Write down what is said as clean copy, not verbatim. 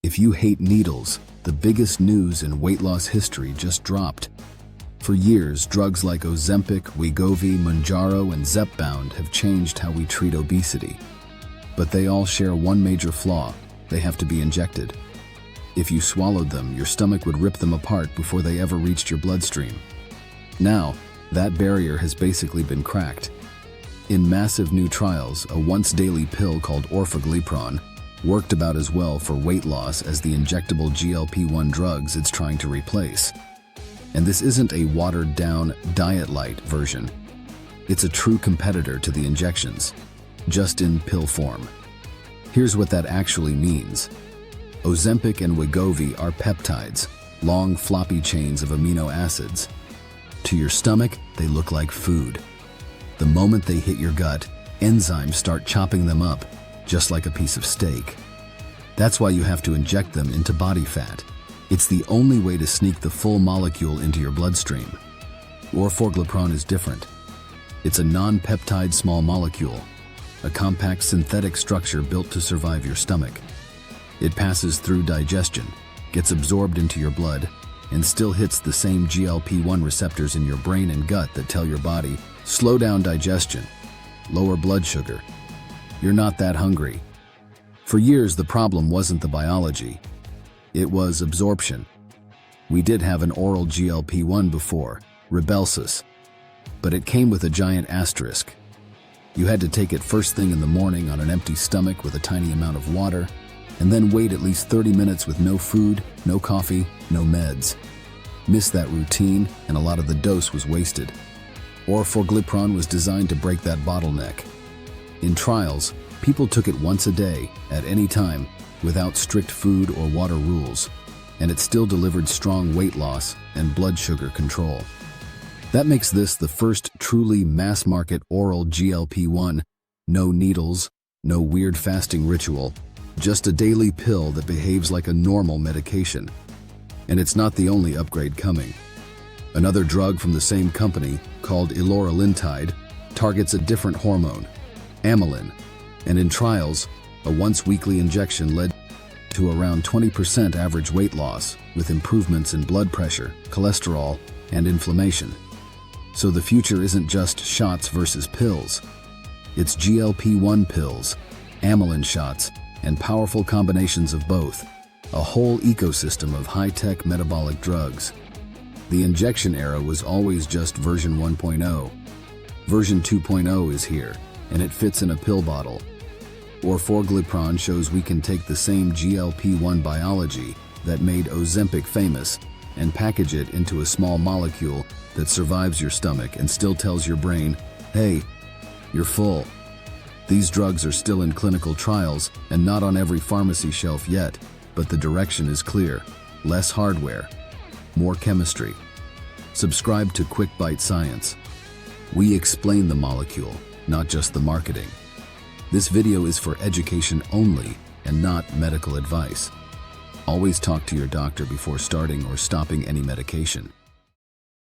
If you hate needles, the biggest news in weight loss history just dropped. For years, drugs like Ozempic, Wegovy, Mounjaro, and Zepbound have changed how we treat obesity. But they all share one major flaw: they have to be injected. If you swallowed them, your stomach would rip them apart before they ever reached your bloodstream. Now, that barrier has basically been cracked. In massive new trials, a once-daily pill called orforglipron worked about as well for weight loss as the injectable GLP-1 drugs it's trying to replace. And this isn't a watered-down, diet-light version. It's a true competitor to the injections, just in pill form. Here's what that actually means. Ozempic and Wegovy are peptides, long, floppy chains of amino acids. To your stomach, they look like food. The moment they hit your gut, enzymes start chopping them up, just like a piece of steak. That's why you have to inject them into body fat. It's the only way to sneak the full molecule into your bloodstream. Orforglipron is different. It's a non-peptide small molecule, a compact synthetic structure built to survive your stomach. It passes through digestion, gets absorbed into your blood, and still hits the same GLP-1 receptors in your brain and gut that tell your body, slow down digestion, lower blood sugar. You're not that hungry. For years, the problem wasn't the biology. It was absorption. We did have an oral GLP-1 before, Rybelsus, but it came with a giant asterisk. You had to take it first thing in the morning on an empty stomach with a tiny amount of water, and then wait at least 30 minutes with no food, no coffee, no meds. Miss that routine, and a lot of the dose was wasted. Orforglipron was designed to break that bottleneck. In trials, people took it once a day, at any time, without strict food or water rules, and it still delivered strong weight loss and blood sugar control. That makes this the first truly mass-market oral GLP-1, no needles, no weird fasting ritual, just a daily pill that behaves like a normal medication. And it's not the only upgrade coming. Another drug from the same company, called Eloralintide, targets a different hormone, amylin, and in trials, a once-weekly injection led to around 20% average weight loss, with improvements in blood pressure, cholesterol, and inflammation. So the future isn't just shots versus pills. It's GLP-1 pills, amylin shots, and powerful combinations of both, a whole ecosystem of high-tech metabolic drugs. The injection era was always just version 1.0. Version 2.0 is here, and it fits in a pill bottle. Orforglipron shows we can take the same GLP-1 biology that made Ozempic famous and package it into a small molecule that survives your stomach and still tells your brain, hey, you're full. These drugs are still in clinical trials and not on every pharmacy shelf yet, but the direction is clear. Less hardware, more chemistry. Subscribe to QuickByte Science. We explain the molecule, not just the marketing. This video is for education only and not medical advice. Always talk to your doctor before starting or stopping any medication.